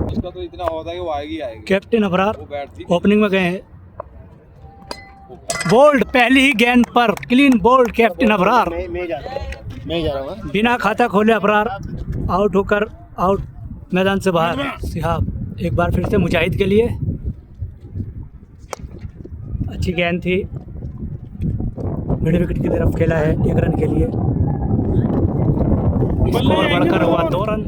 उसका तो इतना होता है कि वो आएगी आएगी। कैप्टन अबरार वो बैठती ओपनिंग में गए हैं। बोल्ड पहली ही गेंद पर क्लीन बोल्ड कैप्टन अबरार। मैं जा रहा हूँ। बिना खाता खोले अबरार आउट होकर आउट मैदान से बाहर। सिहाब एक बार फिर से मुजाहिद के लिए अच्छी गेंद थी, मिड विकेट की तरफ खेला है 1 रन के लिए। स्कोर बढ़कर हुआ 2 रन।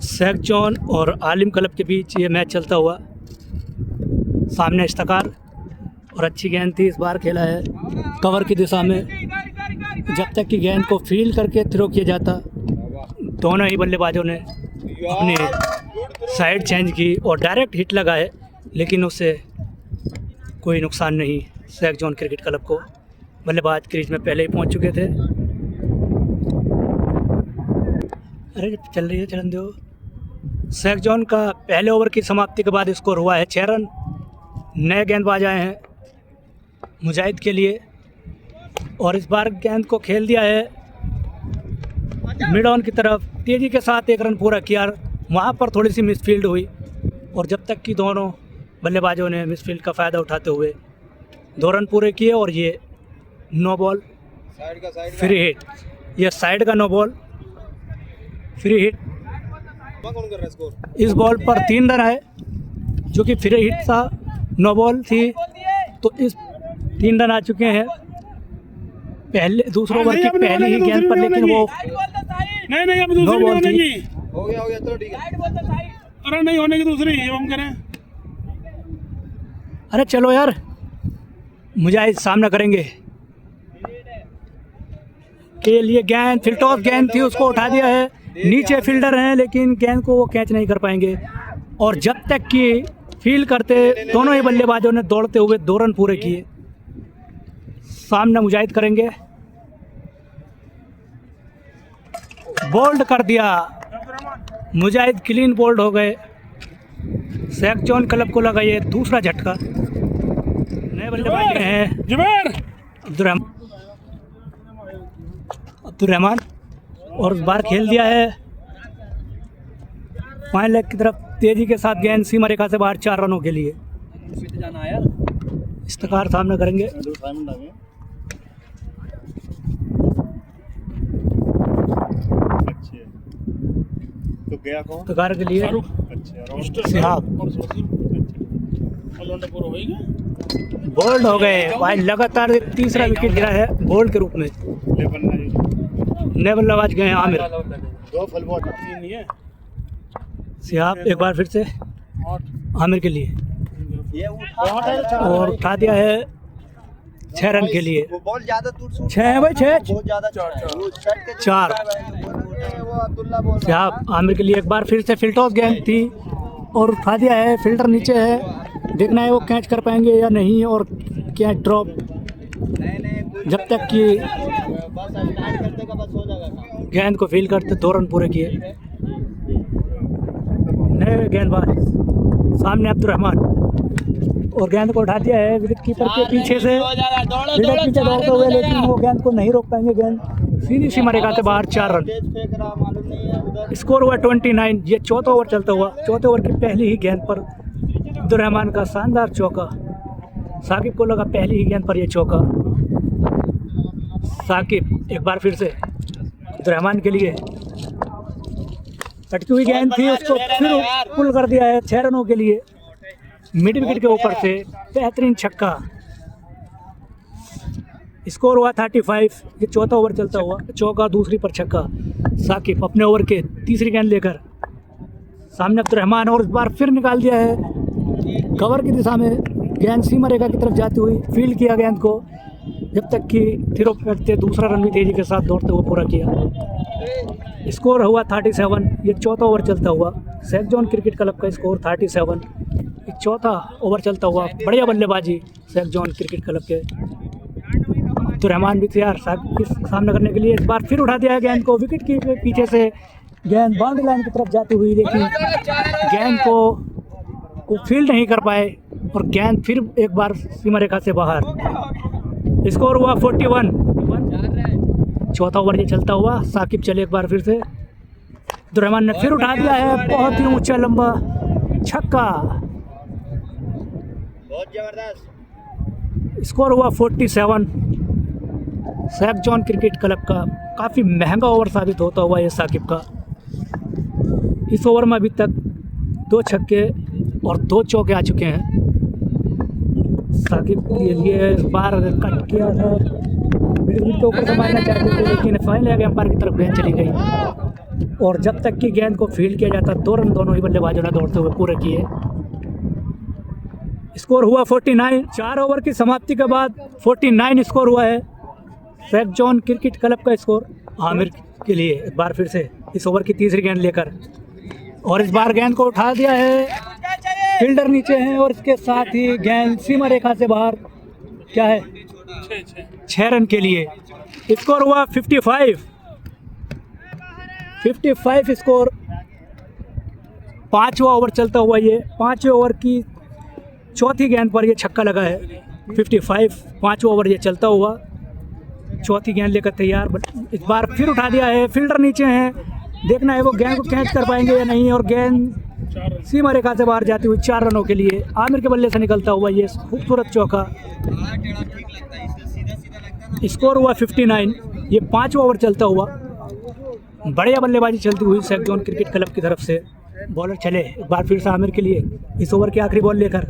शेख जॉन और आलिम क्लब के बीच ये मैच चलता हुआ। सामने इश्तकार और अच्छी गेंद थी, इस बार खेला है कवर की दिशा में। जब तक कि गेंद को फील्ड करके थ्रो किया जाता, दोनों ही बल्लेबाजों ने अपनी साइड चेंज की और डायरेक्ट हिट लगा है, लेकिन उससे कोई नुकसान नहीं शेख जॉन क्रिकेट क्लब को। बल्लेबाज क्रीज में पहले ही पहुंच चुके थे। अरे चल रही है, चलन दो। शेख जॉन का पहले ओवर की समाप्ति के बाद स्कोर हुआ है 6 रन। नए गेंदबाज आए हैं मुजाहिद के लिए और इस बार गेंद को खेल दिया है मिड ऑन की तरफ। तेज़ी के साथ 1 रन पूरा किया, वहाँ पर थोड़ी सी मिसफील्ड हुई और जब तक कि दोनों बल्लेबाजों ने मिसफील्ड का फ़ायदा उठाते हुए 2 रन पूरे किए और ये नो बॉल फ्री हिट। ये साइड का नो बॉल फ्री हिट। इस बॉल पर 3 रन आए जो कि फ्री हिट था, नो बॉल थी, तो इस 3 रन आ चुके हैं पहले दूसरे ओवर की पहली ही गेंद पर, लेकिन वो नहीं अब दूसरी नो बॉल थी। हो गया चलो ठीक है। अरे नहीं होने की दूसरी हम करें। अरे चलो यार, मुजाहिद सामना करेंगे के लिए गेंद फिल्टॉस गेंद थी, उसको उठा दिया है। नीचे फील्डर हैं लेकिन गेंद को वो कैच नहीं कर पाएंगे और जब तक कि फील्ड करते दोनों ही बल्लेबाजों ने दौड़ते हुए 2 रन पूरे किए। सामना मुजाहिद करेंगे, बोल्ड कर दिया मुजाहिद, क्लीन बोल्ड हो गए। शेख जॉन क्लब को लगा ये दूसरा झटका। नए बल्लेबाज हैं जुबैर अब्दुर्रहमान और इस बार खेल दिया है फाइन लेग की तरफ। तेजी के साथ गेंद सीमा रेखा से बाहर 4 रनों के लिए। इस्तेकार सामना करेंगे, तो गया कौन इस्तेकार के लिए सिहाब बोल्ड हो गए भाई। लगातार तीसरा विकेट गिरा है बोल्ड के रूप में। नए बल्लेबाज गए हैं आमिर। सिहाब एक बार फिर से आमिर के लिए और उठा दिया है 6 रन के लिए। 6 भाई 6 4। सिहाब आमिर के लिए एक बार फिर से फिल्टॉस गेंद थी और उठा दिया है। फील्डर नीचे है, देखना है वो कैच कर पाएंगे या नहीं और कैच ड्रॉप। जब तक कि गेंद को फील करते 2 रन पूरे किए। नए गेंदबाज सामने अब्दुर्रहमान और गेंद को उठा दिया है विकेट कीपर के पीछे से। विकेट पीछे दौड़ते हुए लेकिन वो गेंद को नहीं रोक पाएंगे। गेंद सीधी सीमा रेखा से बाहर 4 रन। स्कोर हुआ 29। ये चौथा ओवर चलता हुआ। चौथे ओवर की पहली ही गेंद पर अब्दुर्रहमान का शानदार चौका। साकिब को लगा पहली ही गेंद पर यह चौका। साकिब एक बार फिर से अब्दुर्रहमान के लिए कटकी हुई गेंद थी, उसको फिर पुल कर दिया है 6 रनों के लिए। मिड विकेट के ऊपर से बेहतरीन छक्का। स्कोर हुआ 35। ये चौथा ओवर चलता हुआ। चौका, दूसरी पर छक्का। साकिब अपने ओवर के तीसरी गेंद लेकर सामने अब्दुर्रहमान और इस बार फिर निकाल दिया है कवर की दिशा में। गेंद सीमा रेखा की तरफ जाती हुई फील्ड किया गेंद को, जब तक कि थ्रो करते दूसरा रन भी तेजी के साथ दौड़ते हुए पूरा किया। स्कोर हुआ 37। ये चौथा ओवर चलता हुआ। शेख जॉन क्रिकेट क्लब का स्कोर 37। ये चौथा ओवर चलता हुआ। बढ़िया बल्लेबाजी शेख जॉन क्रिकेट क्लब के। अब्दुर्रहमान भी तैयार सामना करने के लिए। इस बार फिर उठा दिया है गेंद को विकेट के पीछे से। गेंद बाउंड्री लाइन की तरफ जाती हुई, लेकिन गेंद को फील्ड नहीं कर पाए और गेंद फिर एक बार सीमा रेखा से बाहर। स्कोर हुआ 41। चौथा ओवर ये चलता हुआ, साकिब चले एक बार फिर से, अब्दुर्रहमान ने फिर उठा दिया है, बहुत ही ऊंचा लंबा छक्का। बहुत जबरदस्त। स्कोर हुआ 47। सैफ जॉन क्रिकेट क्लब का काफ़ी महंगा ओवर साबित होता हुआ ये साकिब का। इस ओवर में अभी तक 2 छक्के और 2 चौके आ चुके हैं। साकिब के लिए इस बार कट किया था, मिडिल के ऊपर संभालना चाहते थे, लेकिन फाइनल आगे अंपायर की तरफ गेंद चली गई और जब तक कि गेंद को फील्ड किया जाता 2 रन दोनों ही बल्लेबाजों ने दौड़ते हुए पूरे किए। स्कोर हुआ 49। 4 ओवर की समाप्ति के बाद 49 स्कोर हुआ है सैफ जॉन क्रिकेट क्लब का स्कोर। आमिर के लिए एक बार फिर से इस ओवर की तीसरी गेंद लेकर, और इस बार गेंद को उठा दिया है, फील्डर नीचे हैं और इसके साथ ही गेंद सीमा रेखा से बाहर। क्या है? 6 रन के लिए। स्कोर हुआ 55 स्कोर। 5वां ओवर चलता हुआ ये 5वें ओवर की चौथी गेंद पर ये छक्का लगा है। 55 5वां ओवर ये चलता हुआ, चौथी गेंद लेकर तैयार। इस बार फिर उठा दिया है, फील्डर नीचे हैं, देखना है वो गेंद को कैच कर पाएंगे या नहीं, और गेंद सीमा रेखा से बाहर जाती हुई 4 रनों के लिए। आमिर के बल्ले से निकलता हुआ ये खूबसूरत चौका। स्कोर हुआ 59। ये 5वां ओवर चलता हुआ, बढ़िया बल्लेबाजी चलती हुई सैफ जॉन क्रिकेट क्लब की तरफ से। बॉलर चले एक बार फिर से आमिर के लिए इस ओवर की आखिरी बॉल लेकर,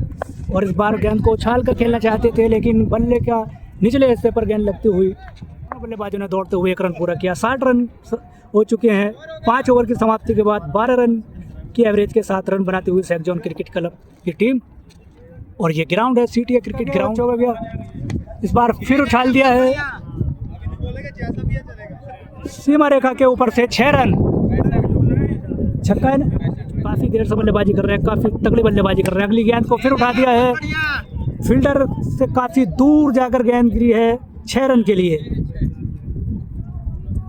और इस बार गेंद को उछाल कर खेलना चाहते थे, लेकिन बल्ले का निचले हिस्से पर गेंद लगती हुई बल्लेबाजों ने दौड़ते हुए 1 रन पूरा किया। 60 रन हो चुके हैं 5 ओवर की समाप्ति के बाद। 12 रन की एवरेज के साथ रन बनाती हुई सैफ जॉन क्रिकेट क्लब की टीम। और ये ग्राउंड है सीटीए क्रिकेट ग्राउंड हो गया। इस बार फिर उछाल दिया है, सीमा रेखा के ऊपर से 6 रन। छक्का है ना, काफ़ी देर से बल्लेबाजी कर रहे हैं, काफ़ी तगड़ी बल्लेबाजी कर रहे हैं। अगली गेंद को फिर उठा दिया है, फील्डर से काफ़ी दूर जाकर गेंद गिरी है 6 रन के लिए।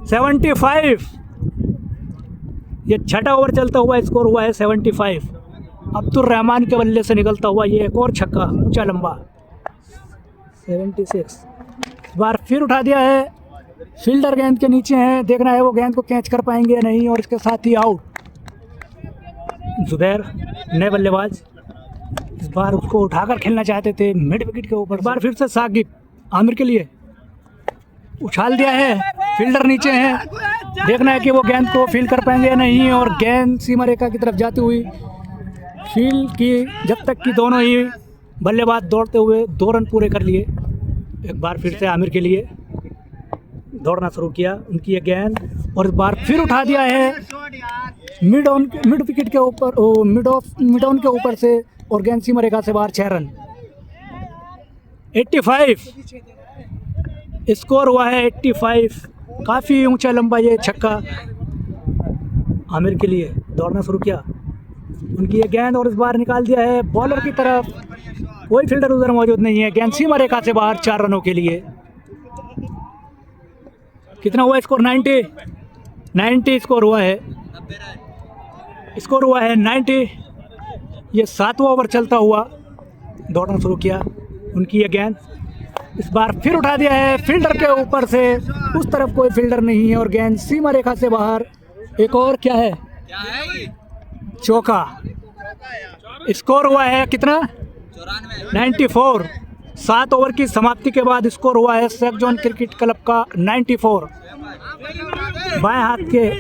75। ये 6ठा ओवर चलता हुआ स्कोर हुआ है 75। अब्दुर्रहमान के बल्ले से निकलता हुआ ये एक और छक्का ऊंचा लंबा। 76। इस बार फिर उठा दिया है, फील्डर गेंद के नीचे हैं, देखना है वो गेंद को कैच कर पाएंगे या नहीं, और इसके साथ ही आउट। जुबैर नए बल्लेबाज, इस बार उसको उठाकर खेलना चाहते थे मिड विकेट के ऊपर। इस बार फिर से साकिब आमिर के लिए उछाल दिया है, फील्डर नीचे हैं, देखना है कि वो गेंद को फील्ड कर पाएंगे या नहीं, और गेंद सीमा रेखा की तरफ जाती हुई फील्ड की, जब तक कि दोनों ही बल्लेबाज दौड़ते हुए 2 रन पूरे कर लिए। एक बार फिर से आमिर के लिए दौड़ना शुरू किया उनकी ये गेंद, और इस बार फिर उठा दिया है मिड विकेट के ऊपर, मिड ऑन के ऊपर से, और गेंद सीमा रेखा से बाहर 6 रन। 85 स्कोर हुआ है 85। काफ़ी ऊंचा लंबा ये छक्का आमिर के लिए। दौड़ना शुरू किया उनकी ये गेंद, और इस बार निकाल दिया है बॉलर की तरफ, कोई फील्डर उधर मौजूद नहीं है, गेंद सीमा रेखा से बाहर 4 रनों के लिए। कितना हुआ स्कोर? 90 स्कोर हुआ है। स्कोर हुआ है 90। ये 7वां ओवर चलता हुआ, दौड़ना शुरू किया उनकी ये गेंद, इस बार फिर उठा दिया है, फील्डर के ऊपर से, उस तरफ कोई फील्डर नहीं है, और गेंद सीमा रेखा से बाहर। एक और क्या है? चौका। स्कोर हुआ है कितना? 94। 7 ओवर की समाप्ति के बाद स्कोर हुआ है सैफ जॉन क्रिकेट क्लब का 94। बाएं हाथ के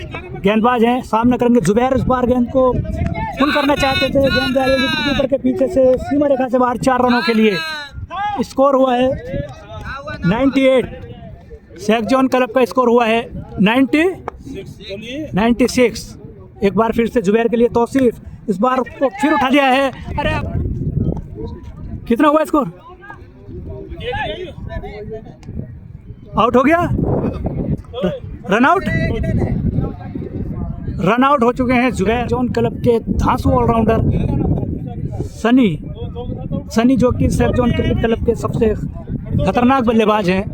गेंदबाज हैं, सामने करेंगे जुबैर। इस बार गेंद को फुल करना चाहते थे, गेंद कीपर के पीछे से सीमा रेखा से बाहर 4 रनों के लिए। स्कोर हुआ है 98। सैफ जॉन क्लब का स्कोर हुआ है 96। एक बार फिर से जुबैर के लिए तौसीफ, इस बार को फिर उठा दिया है। अरे कितना हुआ स्कोर? आउट हो गया, रन आउट हो चुके हैं जुबैर। जॉन क्लब के धांसू ऑलराउंडर सनी जो कि सैफ जॉन क्रिकेट क्लब के सबसे खतरनाक बल्लेबाज हैं,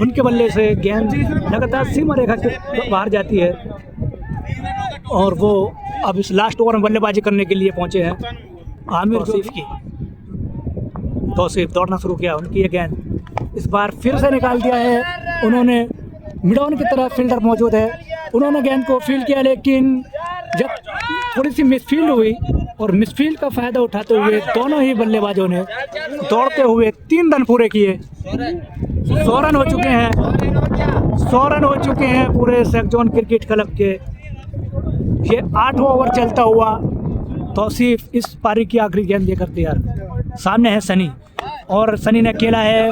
उनके बल्ले से गेंद लगातार सीमा रेखा के बाहर जाती है, और वो अब इस लास्ट ओवर में बल्लेबाजी करने के लिए पहुंचे हैं। आमिर तौसीफ दौड़ना शुरू किया उनकी ये गेंद, इस बार फिर से निकाल दिया है उन्होंने, मिडॉन की तरफ फील्डर मौजूद है, उन्होंने गेंद को फील्ड किया, लेकिन जब थोड़ी सी मिसफील्ड हुई और मिसफील्ड का फ़ायदा उठाते हुए दोनों ही बल्लेबाजों ने दौड़ते हुए 3 रन पूरे किए। 100 रन हो चुके हैं, 100 रन हो चुके हैं पूरे सेक्जोन क्रिकेट क्लब के। ये 8वां ओवर चलता हुआ तौसीफ इस पारी की आखिरी गेंद लेकर तैयार। सामने है सनी और सनी ने खेला है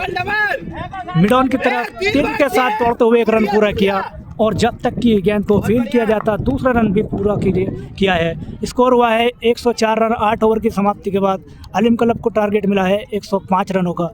मिडॉन की तरफ, तेजी के साथ दौड़ते हुए 1 रन पूरा किया और जब तक कि गेंद को फील्ड किया जाता दूसरा रन भी पूरा किया है। स्कोर हुआ है 104 रन 8 ओवर की समाप्ति के बाद। अलीम क्लब को टारगेट मिला है 105 रनों का।